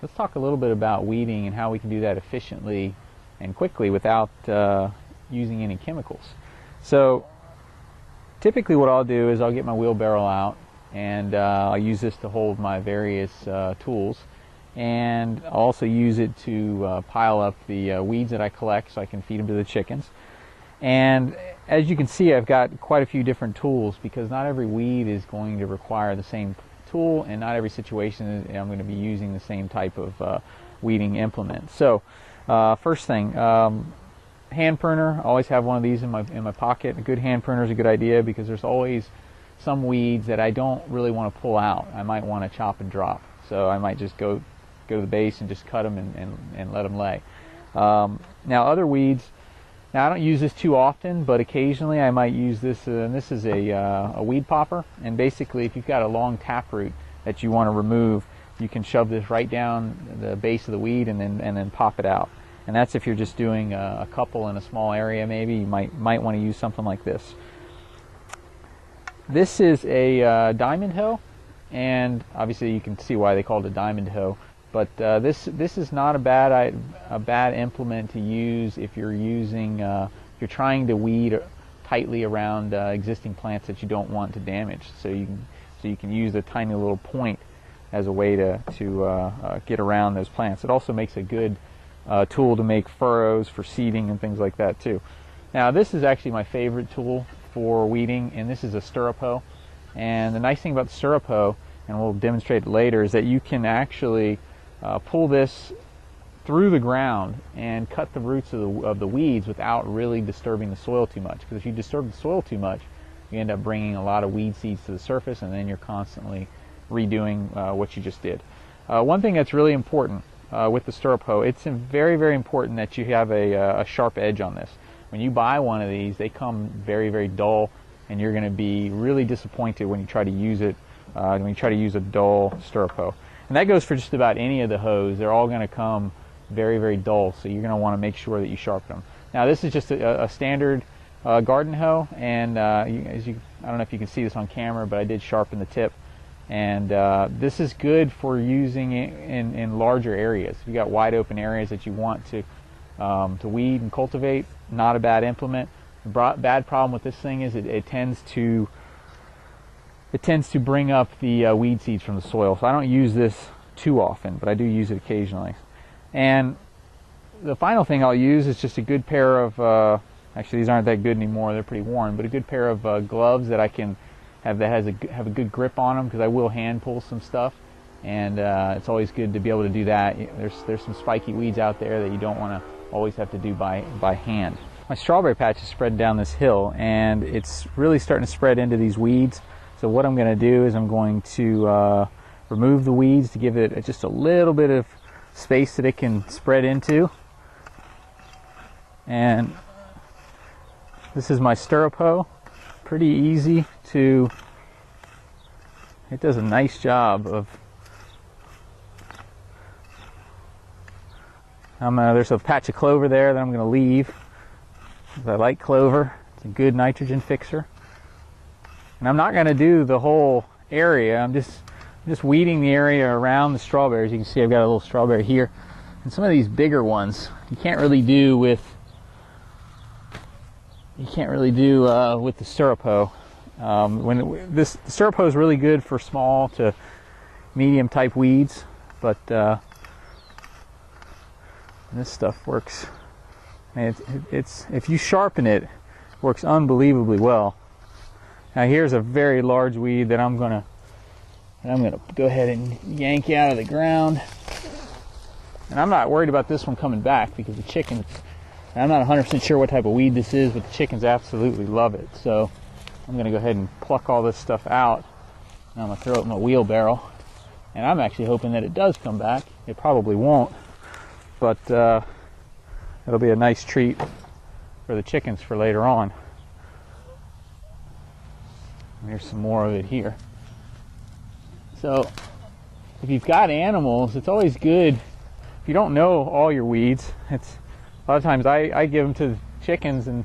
let's talk a little bit about weeding and how we can do that efficiently and quickly without using any chemicals. So typically what I'll do is I'll get my wheelbarrow out, and I'll use this to hold my various tools, and I'll also use it to pile up the weeds that I collect so I can feed them to the chickens. And as you can see, I've got quite a few different tools because not every weed is going to require the same tool, and not every situation I'm going to be using the same type of weeding implement. So first thing, hand pruner. I always have one of these in my pocket. A good hand pruner is a good idea because there's always some weeds that I don't really want to pull out. I might want to chop and drop, so I might just go to the base and just cut them and let them lay. Now other weeds, now I don't use this too often, but occasionally I might use this, and this is a weed popper. And basically, if you've got a long taproot that you want to remove, you can shove this right down the base of the weed and then pop it out. And that's if you're just doing a couple in a small area. Maybe you might want to use something like this. This is a diamond hoe, and obviously you can see why they called it a diamond hoe. But this is not a bad implement to use if you're you're trying to weed tightly around existing plants that you don't want to damage. So you can use a tiny little point as a way to get around those plants. It also makes a good tool to make furrows for seeding and things like that too. Now this is actually my favorite tool for weeding, and this is a stirrup hoe. And the nice thing about the stirrup hoe, and we'll demonstrate it later, is that you can actually pull this through the ground and cut the roots of the weeds without really disturbing the soil too much. Because if you disturb the soil too much, you end up bringing a lot of weed seeds to the surface, and then you're constantly redoing what you just did. One thing that's really important with the stirrup hoe, it's very, very important that you have a sharp edge on this. When you buy one of these, they come very, very dull, and you're going to be really disappointed when you try to use it, when you try to use a dull stirrup hoe. And that goes for just about any of the hoes. They're all going to come very, very dull, so you're going to want to make sure that you sharpen them. Now this is just a standard garden hoe, and I don't know if you can see this on camera, but I did sharpen the tip. And this is good for using it in larger areas. If you've got wide open areas that you want to weed and cultivate, not a bad implement. The bad problem with this thing is it tends to bring up the weed seeds from the soil. So I don't use this too often, but I do use it occasionally. And the final thing I'll use is just a good pair of, actually these aren't that good anymore, they're pretty worn, but a good pair of gloves that I can have that have a good grip on them, because I will hand pull some stuff, and it's always good to be able to do that. There's some spiky weeds out there that you don't want to always have to do by hand. My strawberry patch is spread down this hill, and it's really starting to spread into these weeds. So what I'm going to do is I'm going to remove the weeds to give it just a little bit of space that it can spread into. And this is my stirrup hoe. Pretty easy to, it does a nice job of, there's a patch of clover there that I'm going to leave. I like clover. It's a good nitrogen fixer. And I'm not going to do the whole area. I'm just weeding the area around the strawberries. You can see I've got a little strawberry here. And some of these bigger ones you can't really do with the stirrup hoe. The stirrup hoe is really good for small to medium type weeds, but this stuff works. And it's if you sharpen it, it works unbelievably well. Now here's a very large weed that I'm gonna go ahead and yank out of the ground. And I'm not worried about this one coming back because the chickens, I'm not 100% sure what type of weed this is, but the chickens absolutely love it. So I'm going to go ahead and pluck all this stuff out. And I'm going to throw it in my wheelbarrow. And I'm actually hoping that it does come back. It probably won't, but it'll be a nice treat for the chickens for later on. And here's some more of it here. So if you've got animals, it's always good. If you don't know all your weeds, it's a lot of times I give them to the chickens, and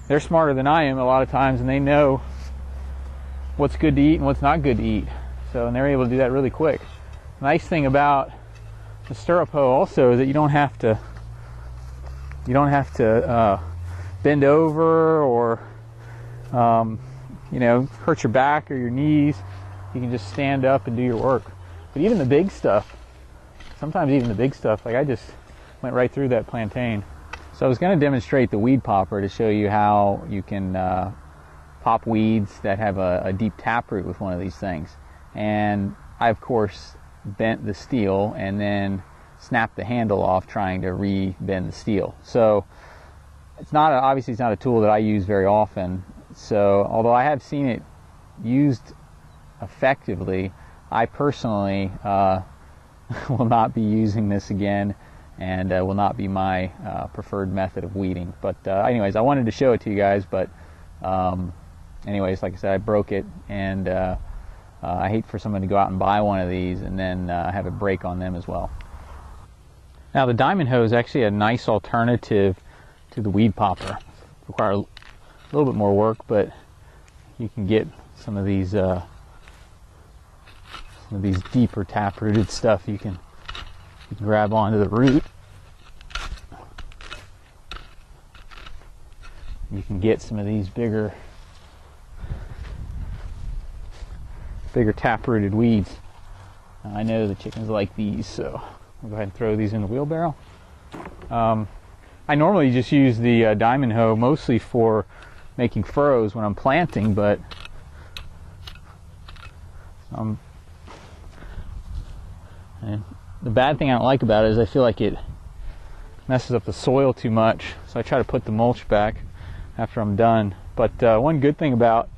they're smarter than I am a lot of times, and they know what's good to eat and what's not good to eat. So, and they're able to do that really quick. Nice thing about the stirrup hoe also is that you don't have to bend over or hurt your back or your knees. You can just stand up and do your work. But even the big stuff, sometimes even the big stuff, like I just went right through that plantain. So I was going to demonstrate the weed popper to show you how you can pop weeds that have a deep taproot with one of these things. And I, of course, bent the steel and then snapped the handle off trying to re-bend the steel. So obviously it's not a tool that I use very often. So although I have seen it used effectively, I personally will not be using this again, and will not be my preferred method of weeding. But anyways, I wanted to show it to you guys. But anyways, like I said, I broke it, and I hate for someone to go out and buy one of these and then have it break on them as well. Now the diamond hoe is actually a nice alternative to the weed popper. Require a little bit more work, but you can get some of these deeper tap-rooted stuff. You can grab onto the root. You can get some of these bigger tap-rooted weeds. I know the chickens like these, so I'll go ahead and throw these in the wheelbarrow. I normally just use the diamond hoe mostly for making furrows when I'm planting, but and the bad thing I don't like about it is I feel like it messes up the soil too much, so I try to put the mulch back after I'm done. But one good thing about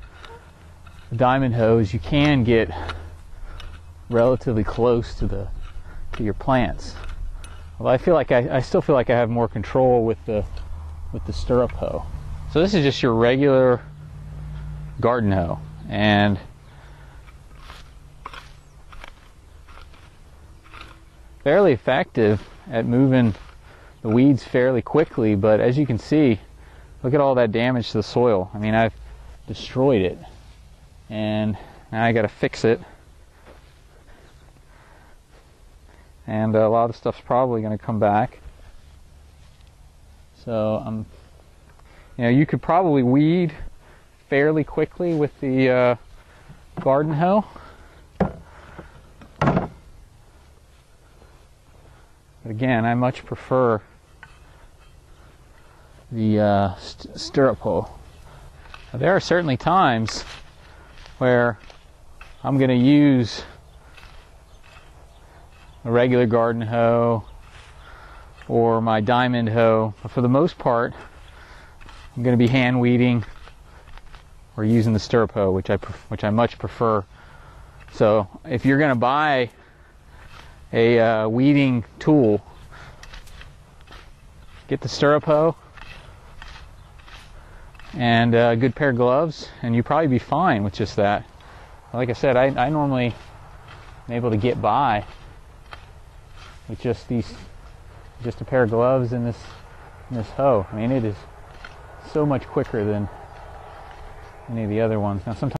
the diamond hoe is you can get relatively close to your plants. Although I feel like I still feel like I have more control with the stirrup hoe. So this is just your regular garden hoe, and fairly effective at moving the weeds fairly quickly. But as you can see, look at all that damage to the soil. I mean, I've destroyed it, and now I got to fix it. And a lot of stuff's probably going to come back. So you could probably weed fairly quickly with the garden hoe. But again, I much prefer the stirrup hoe. Now, there are certainly times where I'm going to use a regular garden hoe or my diamond hoe, but for the most part I'm going to be hand weeding or using the stirrup hoe, which I much prefer. So if you're going to buy a weeding tool, get the stirrup hoe and a good pair of gloves, and you'll probably be fine with just that. Like I said, I normally am able to get by with just a pair of gloves and this hoe. I mean, it is so much quicker than any of the other ones. Now sometimes